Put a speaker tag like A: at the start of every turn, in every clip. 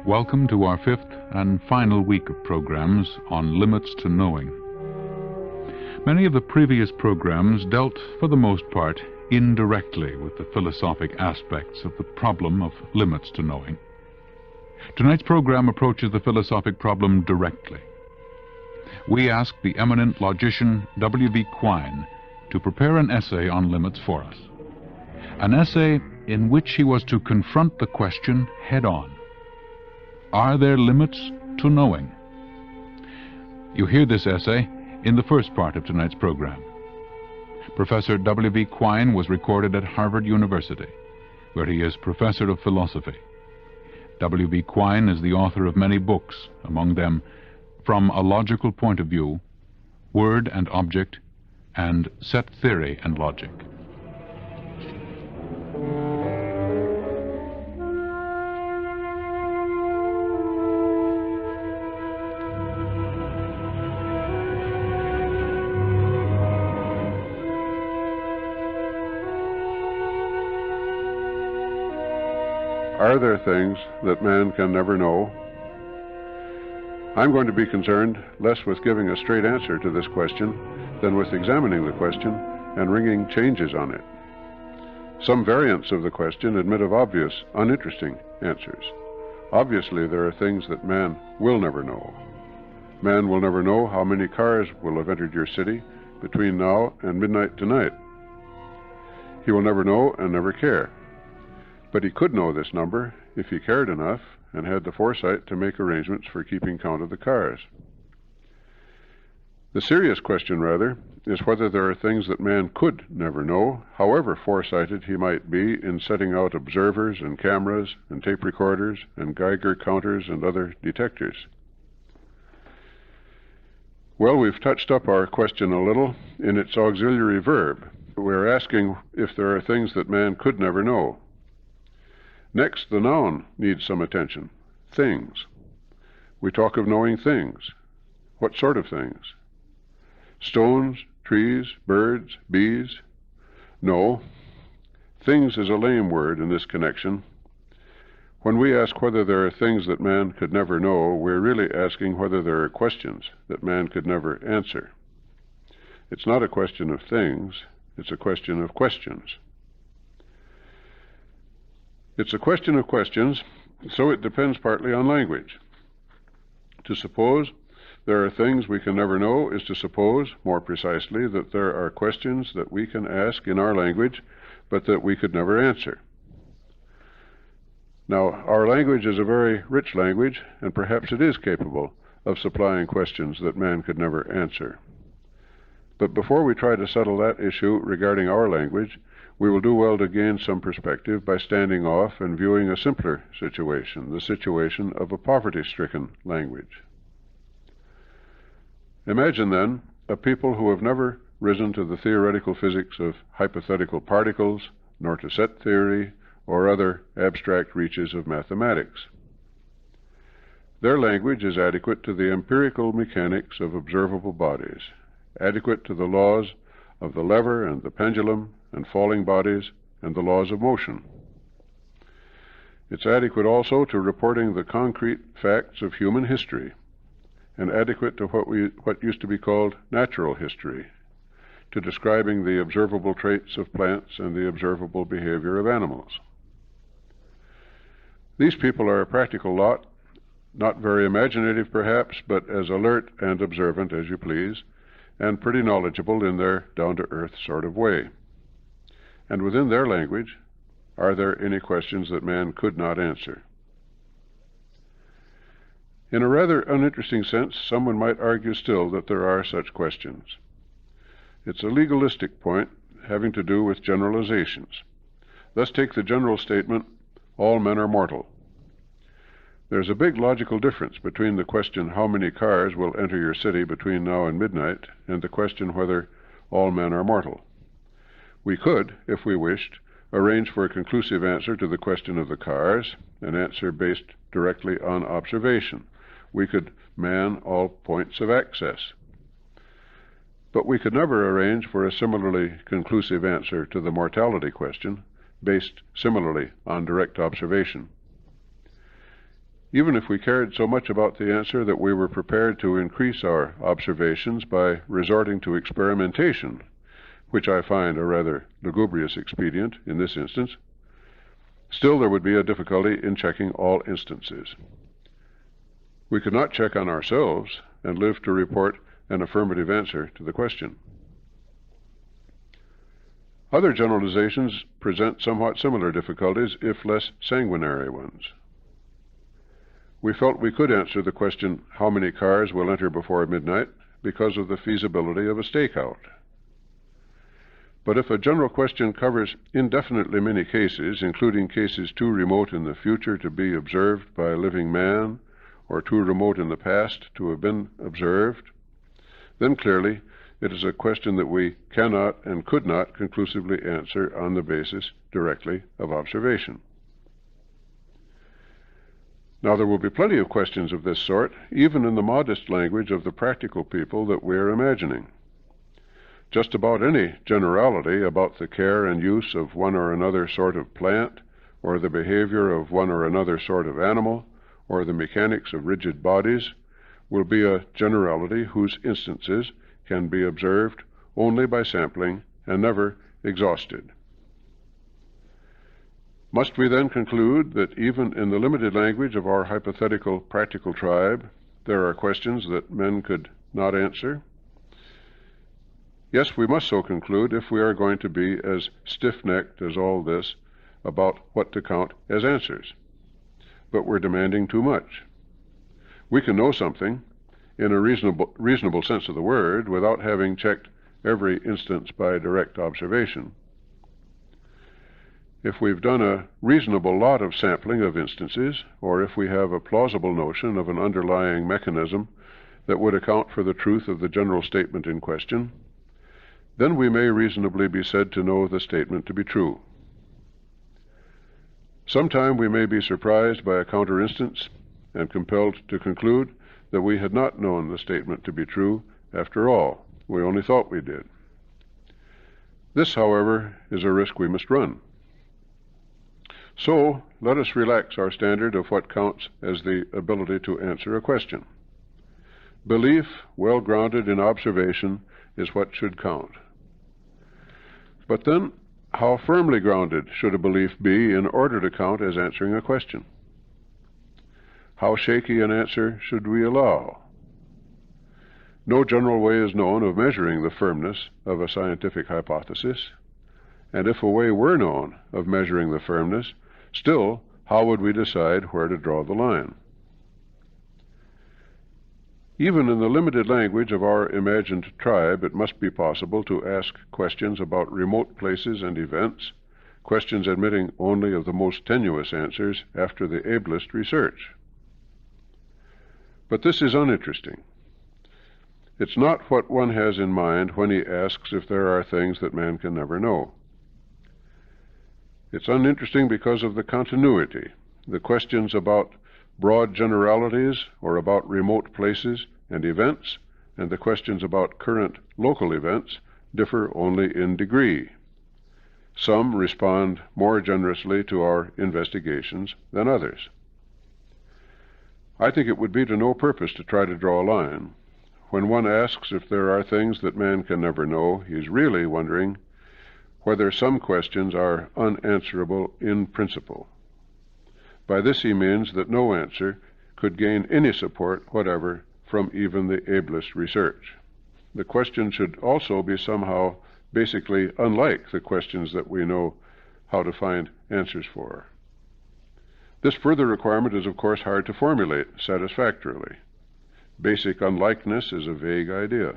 A: Welcome to our fifth and final week of programs on limits to knowing. Many of the previous programs dealt, for the most part, indirectly with the philosophic aspects of the problem of limits to knowing. Tonight's program approaches the philosophic problem directly. We ask the eminent logician W.V. Quine to prepare an essay on limits for us. An essay in which he was to confront the question head-on. Are there limits to knowing? You hear this essay in the first part of tonight's program. Professor W.V. Quine was recorded at Harvard University, where he is professor of philosophy. W.V. Quine is the author of many books, among them From a Logical Point of View, Word and Object, and Set Theory and Logic.
B: Are there things that man can never know? I'm going to be concerned less with giving a straight answer to this question than with examining the question and ringing changes on it. Some variants of the question admit of obvious, uninteresting answers. Obviously, there are things that man will never know. Man will never know how many cars will have entered your city between now and midnight tonight. He will never know and never care. But he could know this number if he cared enough and had the foresight to make arrangements for keeping count of the cars. The serious question, rather, is whether there are things that man could never know, however foresighted he might be in setting out observers and cameras and tape recorders and Geiger counters and other detectors. Well, we've touched up our question a little in its auxiliary verb. We're asking if there are things that man could never know. Next, the noun needs some attention. Things. We talk of knowing things. What sort of things? Stones, trees, birds, bees? No. Things is a lame word in this connection. When we ask whether there are things that man could never know, we're really asking whether there are questions that man could never answer. It's not a question of things, it's a question of questions. It's a question of questions, so it depends partly on language. To suppose there are things we can never know is to suppose, more precisely, that there are questions that we can ask in our language, but that we could never answer. Now, our language is a very rich language, and perhaps it is capable of supplying questions that man could never answer. But before we try to settle that issue regarding our language, we will do well to gain some perspective by standing off and viewing a simpler situation, the situation of a poverty-stricken language. Imagine, then, a people who have never risen to the theoretical physics of hypothetical particles, nor to set theory, or other abstract reaches of mathematics. Their language is adequate to the empirical mechanics of observable bodies, adequate to the laws of the lever and the pendulum and falling bodies and the laws of motion. It's adequate also to reporting the concrete facts of human history, and adequate to what used to be called natural history, to describing the observable traits of plants and the observable behavior of animals. These people are a practical lot, not very imaginative perhaps, but as alert and observant as you please, and pretty knowledgeable in their down-to-earth sort of way. And within their language, are there any questions that man could not answer? In a rather uninteresting sense, someone might argue still that there are such questions. It's a legalistic point having to do with generalizations. Thus take the general statement, all men are mortal. There's a big logical difference between the question how many cars will enter your city between now and midnight and the question whether all men are mortal. We could, if we wished, arrange for a conclusive answer to the question of the cars, an answer based directly on observation. We could man all points of access. But we could never arrange for a similarly conclusive answer to the mortality question, based similarly on direct observation. even if we cared so much about the answer that we were prepared to increase our observations by resorting to experimentation, which I find a rather lugubrious expedient in this instance, still there would be a difficulty in checking all instances. We could not check on ourselves and live to report an affirmative answer to the question. Other generalizations present somewhat similar difficulties, if less sanguinary ones. We felt we could answer the question, how many cars will enter before midnight, because of the feasibility of a stakeout. But if a general question covers indefinitely many cases, including cases too remote in the future to be observed by a living man, or too remote in the past to have been observed, then clearly it is a question that we cannot and could not conclusively answer on the basis directly of observation. Now, there will be plenty of questions of this sort, even in the modest language of the practical people that we are imagining. Just about any generality about the care and use of one or another sort of plant, or the behavior of one or another sort of animal, or the mechanics of rigid bodies, will be a generality whose instances can be observed only by sampling and never exhausted. Must we then conclude that even in the limited language of our hypothetical practical tribe, there are questions that men could not answer? Yes, we must so conclude if we are going to be as stiff-necked as all this about what to count as answers. But we're demanding too much. We can know something, in a reasonable sense of the word, without having checked every instance by direct observation. If we've done a reasonable lot of sampling of instances, or if we have a plausible notion of an underlying mechanism that would account for the truth of the general statement in question, then we may reasonably be said to know the statement to be true. Sometime we may be surprised by a counter instance and compelled to conclude that we had not known the statement to be true after all. We only thought we did. This, however, is a risk we must run. So let us relax our standard of what counts as the ability to answer a question. Belief, well grounded in observation, is what should count. But then, how firmly grounded should a belief be in order to count as answering a question? How shaky an answer should we allow? No general way is known of measuring the firmness of a scientific hypothesis, and if a way were known of measuring the firmness, still, how would we decide where to draw the line? Even in the limited language of our imagined tribe, it must be possible to ask questions about remote places and events, questions admitting only of the most tenuous answers after the ablest research. But this is uninteresting. It's not what one has in mind when he asks if there are things that man can never know. It's uninteresting because of the continuity. The questions about broad generalities or about remote places and events, and the questions about current local events differ only in degree. Some respond more generously to our investigations than others. I think it would be to no purpose to try to draw a line. When one asks if there are things that man can never know, he's really wondering whether some questions are unanswerable in principle. By this he means that no answer could gain any support whatever from even the ablest research. The question should also be somehow basically unlike the questions that we know how to find answers for. This further requirement is, of course, hard to formulate satisfactorily. Basic unlikeness is a vague idea.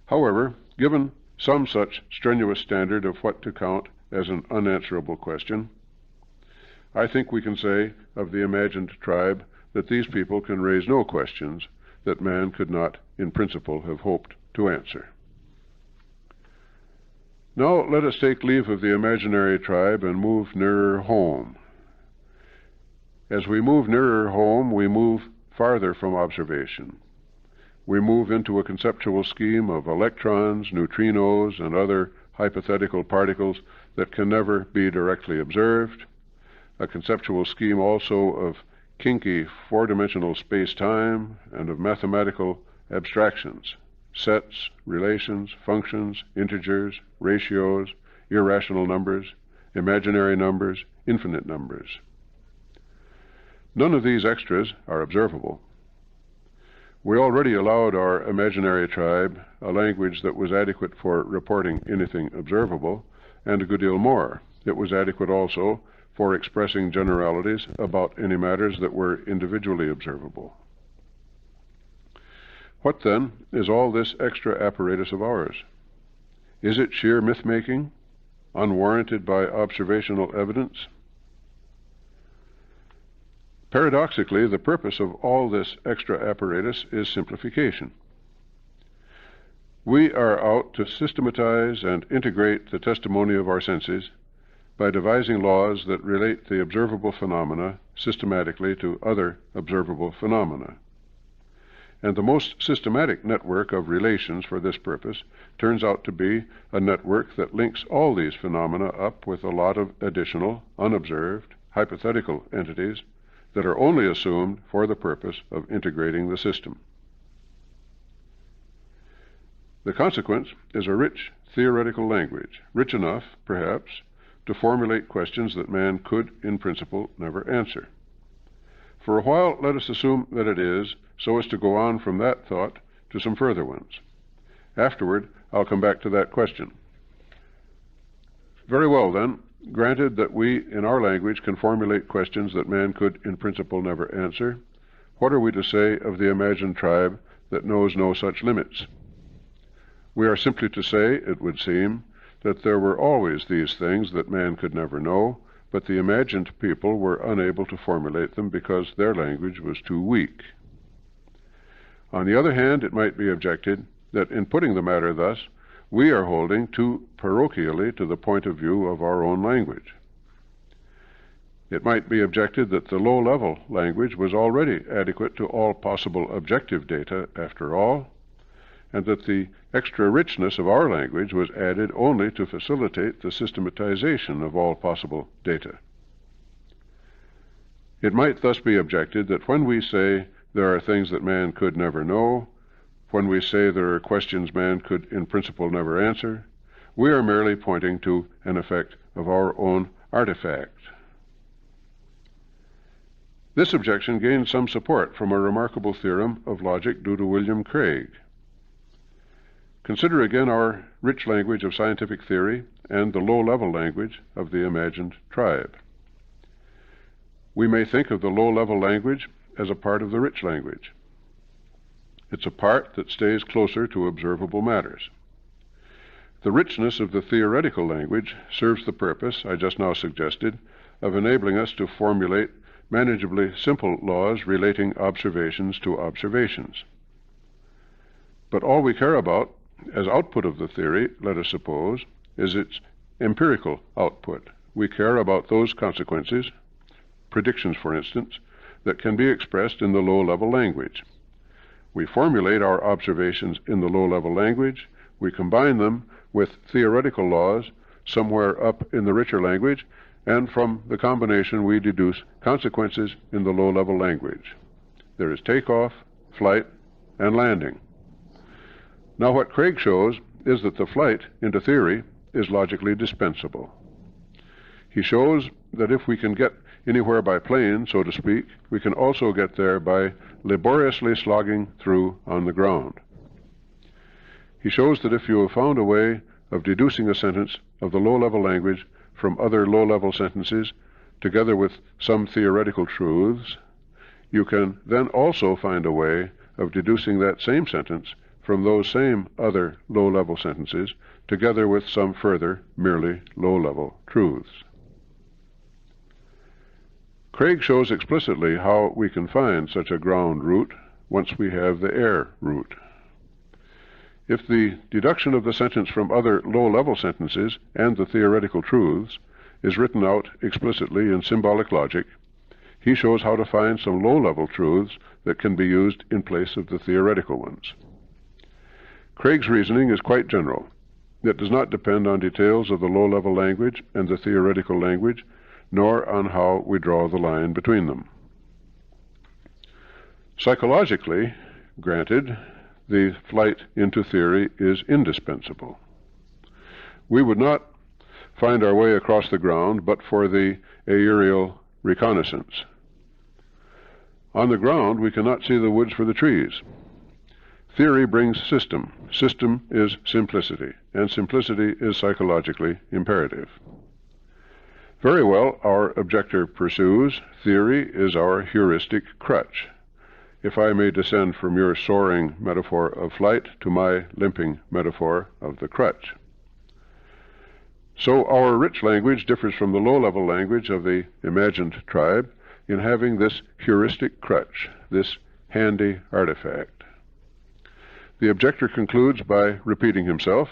B: However, given some such strenuous standard of what to count as an unanswerable question, I think we can say of the imagined tribe that these people can raise no questions that man could not, in principle, have hoped to answer. Now let us take leave of the imaginary tribe and move nearer home. As we move nearer home, we move farther from observation. We move into a conceptual scheme of electrons, neutrinos, and other hypothetical particles that can never be directly observed, a conceptual scheme also of kinky four-dimensional space-time and of mathematical abstractions, sets, relations, functions, integers, ratios, irrational numbers, imaginary numbers, infinite numbers. None of these extras are observable. We already allowed our imaginary tribe a language that was adequate for reporting anything observable, and a good deal more. It was adequate also for expressing generalities about any matters that were individually observable. What then is all this extra apparatus of ours? Is it sheer myth-making, unwarranted by observational evidence? Paradoxically, the purpose of all this extra apparatus is simplification. We are out to systematize and integrate the testimony of our senses by devising laws that relate the observable phenomena systematically to other observable phenomena. And the most systematic network of relations for this purpose turns out to be a network that links all these phenomena up with a lot of additional, unobserved, hypothetical entities that are only assumed for the purpose of integrating the system. The consequence is a rich theoretical language, rich enough, perhaps, to formulate questions that man could, in principle, never answer. For a while, let us assume that it is, so as to go on from that thought to some further ones. Afterward, I'll come back to that question. Very well, then, granted that we, in our language, can formulate questions that man could, in principle, never answer, what are we to say of the imagined tribe that knows no such limits? We are simply to say, it would seem, that there were always these things that man could never know, but the imagined people were unable to formulate them because their language was too weak. On the other hand, it might be objected that in putting the matter thus, we are holding too parochially to the point of view of our own language. It might be objected that the low-level language was already adequate to all possible objective data after all, and that the extra richness of our language was added only to facilitate the systematization of all possible data. It might thus be objected that when we say there are things that man could never know, when we say there are questions man could in principle never answer, we are merely pointing to an effect of our own artifact. This objection gained some support from a remarkable theorem of logic due to William Craig. Consider again our rich language of scientific theory and the low-level language of the imagined tribe. We may think of the low-level language as a part of the rich language. It's a part that stays closer to observable matters. The richness of the theoretical language serves the purpose, I just now suggested, of enabling us to formulate manageably simple laws relating observations to observations. But all we care about as output of the theory, let us suppose, is its empirical output. We care about those consequences, predictions for instance, that can be expressed in the low-level language. We formulate our observations in the low-level language, we combine them with theoretical laws somewhere up in the richer language, and from the combination we deduce consequences in the low-level language. There is takeoff, flight, and landing. Now what Craig shows is that the flight into theory is logically dispensable. He shows that if we can get anywhere by plane, so to speak, we can also get there by laboriously slogging through on the ground. He shows that if you have found a way of deducing a sentence of the low-level language from other low-level sentences, together with some theoretical truths, you can then also find a way of deducing that same sentence from those same other low-level sentences, together with some further merely low-level truths. Craig shows explicitly how we can find such a ground root once we have the air root. If the deduction of the sentence from other low-level sentences and the theoretical truths is written out explicitly in symbolic logic, he shows how to find some low-level truths that can be used in place of the theoretical ones. Craig's reasoning is quite general. It does not depend on details of the low-level language and the theoretical language, nor on how we draw the line between them. Psychologically, granted, the flight into theory is indispensable. We would not find our way across the ground but for the aerial reconnaissance. On the ground, we cannot see the woods for the trees. Theory brings system. System is simplicity, and simplicity is psychologically imperative. Very well, our objector pursues, theory is our heuristic crutch. If I may descend from your soaring metaphor of flight to my limping metaphor of the crutch. So our rich language differs from the low-level language of the imagined tribe in having this heuristic crutch, this handy artifact. The objector concludes by repeating himself,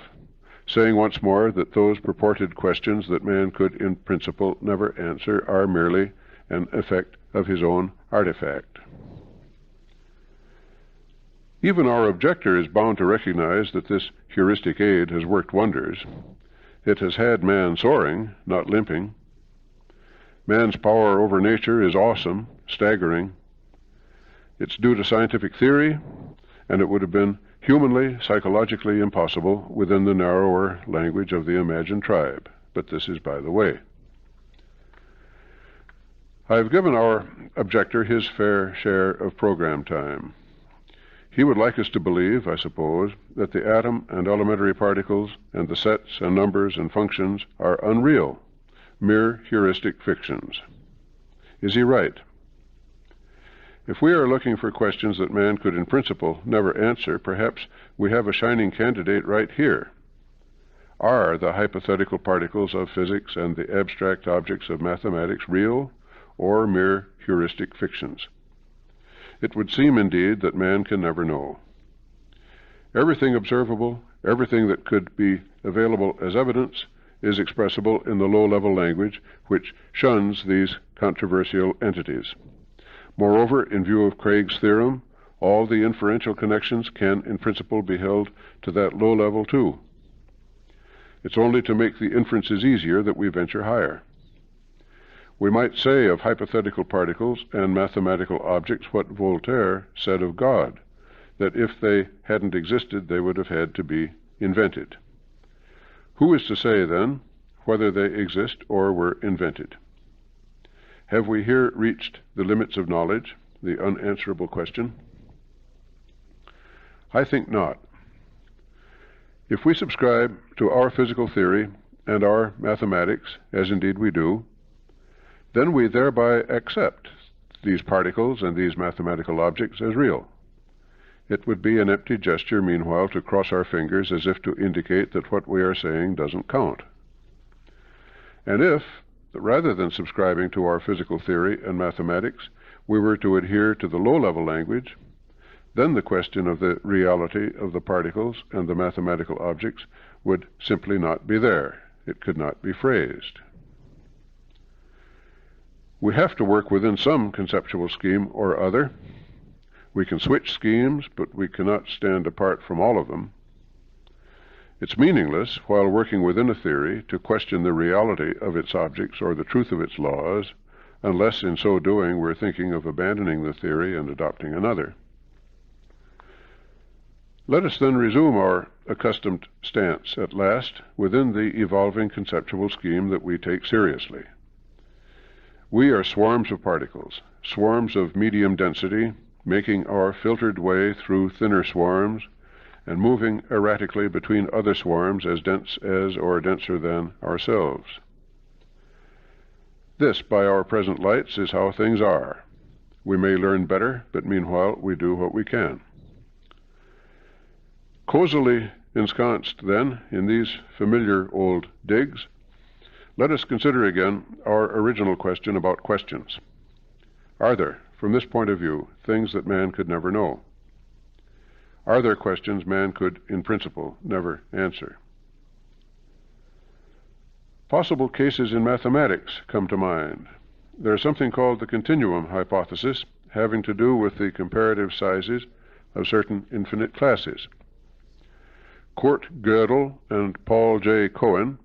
B: saying once more that those purported questions that man could in principle never answer are merely an effect of his own artifact. Even our objector is bound to recognize that this heuristic aid has worked wonders. It has had man soaring, not limping. Man's power over nature is awesome, staggering. It's due to scientific theory, and it would have been humanly, psychologically impossible within the narrower language of the imagined tribe. But this is by the way. I have given our objector his fair share of program time. He would like us to believe, I suppose, that the atom and elementary particles and the sets and numbers and functions are unreal, mere heuristic fictions. Is he right? If we are looking for questions that man could in principle never answer, perhaps we have a shining candidate right here. Are the hypothetical particles of physics and the abstract objects of mathematics real or mere heuristic fictions? It would seem, indeed, that man can never know. Everything observable, everything that could be available as evidence, is expressible in the low-level language which shuns these controversial entities. Moreover, in view of Craig's theorem, all the inferential connections can in principle be held to that low level too. It's only to make the inferences easier that we venture higher. We might say of hypothetical particles and mathematical objects what Voltaire said of God, that if they hadn't existed, they would have had to be invented. Who is to say, then, whether they exist or were invented? Have we here reached the limits of knowledge, the unanswerable question? I think not. If we subscribe to our physical theory and our mathematics, as indeed we do, then we thereby accept these particles and these mathematical objects as real. It would be an empty gesture, meanwhile, to cross our fingers as if to indicate that what we are saying doesn't count. And if, rather than subscribing to our physical theory and mathematics, we were to adhere to the low-level language, then the question of the reality of the particles and the mathematical objects would simply not be there. It could not be phrased. We have to work within some conceptual scheme or other. We can switch schemes, but we cannot stand apart from all of them. It's meaningless, while working within a theory, to question the reality of its objects or the truth of its laws, unless in so doing we're thinking of abandoning the theory and adopting another. Let us then resume our accustomed stance at last within the evolving conceptual scheme that we take seriously. We are swarms of particles, swarms of medium density, making our filtered way through thinner swarms and moving erratically between other swarms as dense as or denser than ourselves. This, by our present lights, is how things are. We may learn better, but meanwhile we do what we can. Cozily ensconced, then, in these familiar old digs, let us consider again our original question about questions. Are there, from this point of view, things that man could never know? Are there questions man could, in principle, never answer? Possible cases in mathematics come to mind. There is something called the continuum hypothesis, having to do with the comparative sizes of certain infinite classes. Kurt Gödel and Paul J. Cohen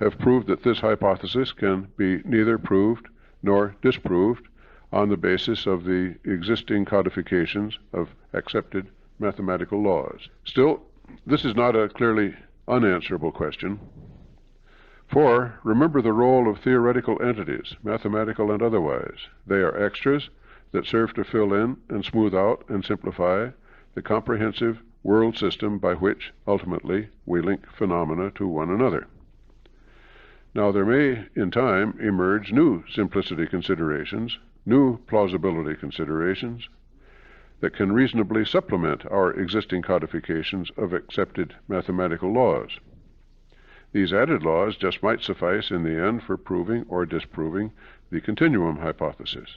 B: have proved that this hypothesis can be neither proved nor disproved on the basis of the existing codifications of accepted mathematical laws. Still, this is not a clearly unanswerable question. For remember the role of theoretical entities, mathematical and otherwise. They are extras that serve to fill in and smooth out and simplify the comprehensive world system by which, ultimately, we link phenomena to one another. Now, there may, in time, emerge new simplicity considerations, new plausibility considerations, that can reasonably supplement our existing codifications of accepted mathematical laws. These added laws just might suffice in the end for proving or disproving the continuum hypothesis.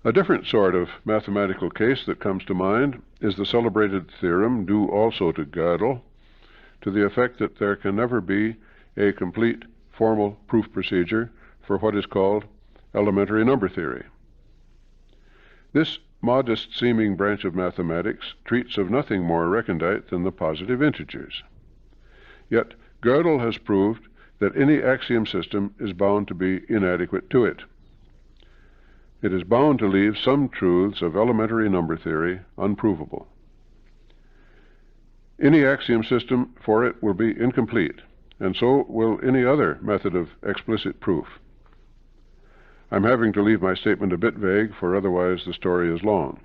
B: A different sort of mathematical case that comes to mind is the celebrated theorem, due also to Gödel, to the effect that there can never be a complete formal proof procedure for what is called elementary number theory. This modest-seeming branch of mathematics treats of nothing more recondite than the positive integers. Yet Gödel has proved that any axiom system is bound to be inadequate to it. It is bound to leave some truths of elementary number theory unprovable. Any axiom system for it will be incomplete, and so will any other method of explicit proof. I'm having to leave my statement a bit vague, for otherwise the story is long.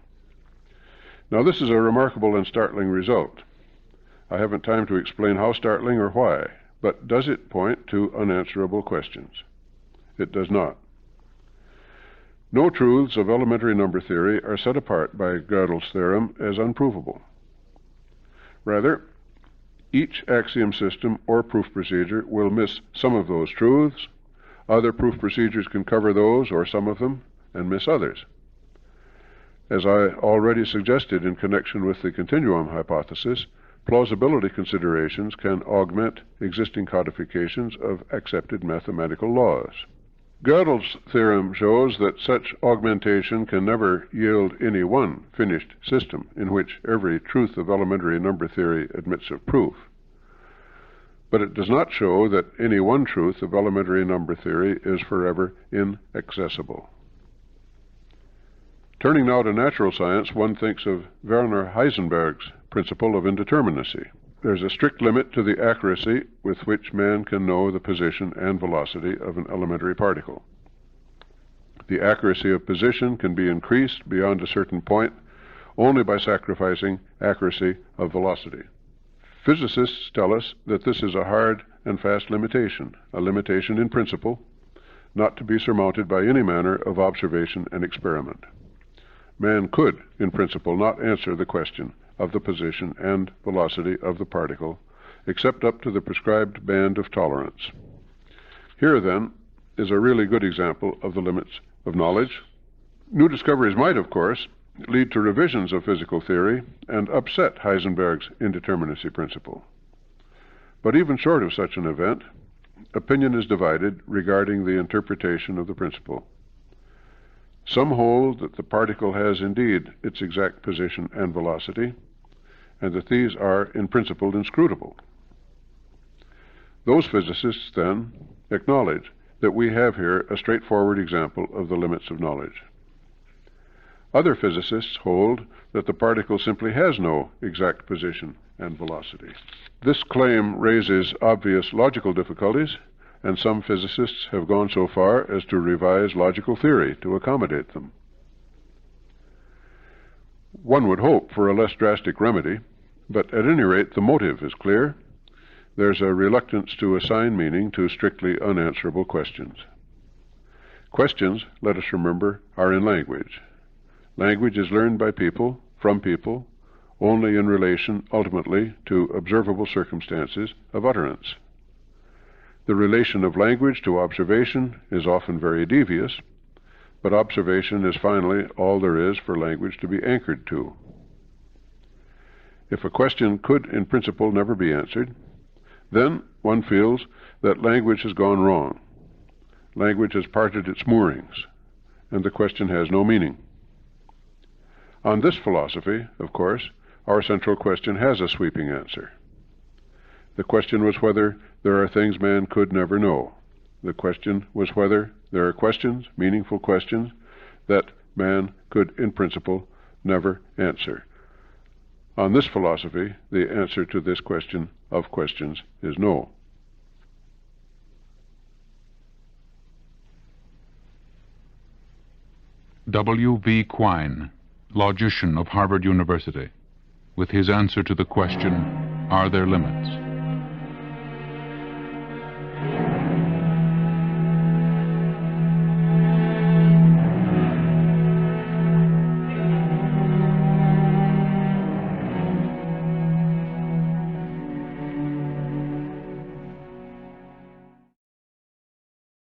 B: Now, this is a remarkable and startling result. I haven't time to explain how startling or why, but does it point to unanswerable questions? It does not. No truths of elementary number theory are set apart by Gödel's theorem as unprovable. Rather, each axiom system or proof procedure will miss some of those truths. Other proof procedures can cover those or some of them and miss others. As I already suggested in connection with the continuum hypothesis, plausibility considerations can augment existing codifications of accepted mathematical laws. Gödel's theorem shows that such augmentation can never yield any one finished system in which every truth of elementary number theory admits of proof. But it does not show that any one truth of elementary number theory is forever inaccessible. Turning now to natural science, one thinks of Werner Heisenberg's principle of indeterminacy. There's a strict limit to the accuracy with which man can know the position and velocity of an elementary particle. The accuracy of position can be increased beyond a certain point only by sacrificing accuracy of velocity. Physicists tell us that this is a hard and fast limitation, a limitation in principle, not to be surmounted by any manner of observation and experiment. Man could, in principle, not answer the question of the position and velocity of the particle, except up to the prescribed band of tolerance. Here, then, is a really good example of the limits of knowledge. New discoveries might, of course, lead to revisions of physical theory and upset Heisenberg's indeterminacy principle. But even short of such an event, opinion is divided regarding the interpretation of the principle. Some hold that the particle has indeed its exact position and velocity, and that these are in principle inscrutable. Those physicists, then, acknowledge that we have here a straightforward example of the limits of knowledge. Other physicists hold that the particle simply has no exact position and velocity. This claim raises obvious logical difficulties, and some physicists have gone so far as to revise logical theory to accommodate them. One would hope for a less drastic remedy, but at any rate the motive is clear. There's a reluctance to assign meaning to strictly unanswerable questions. Questions, let us remember, are in language. Language is learned by people, from people, only in relation, ultimately, to observable circumstances of utterance. The relation of language to observation is often very devious, but observation is finally all there is for language to be anchored to. If a question could, in principle, never be answered, then one feels that language has gone wrong. Language has parted its moorings, and the question has no meaning. On this philosophy, of course, our central question has a sweeping answer. The question was whether there are things man could never know. The question was whether there are questions, meaningful questions, that man could, in principle, never answer. On this philosophy, the answer to this question of questions is no.
A: W. V. Quine, logician of Harvard University, with his answer to the question, "Are there limits?"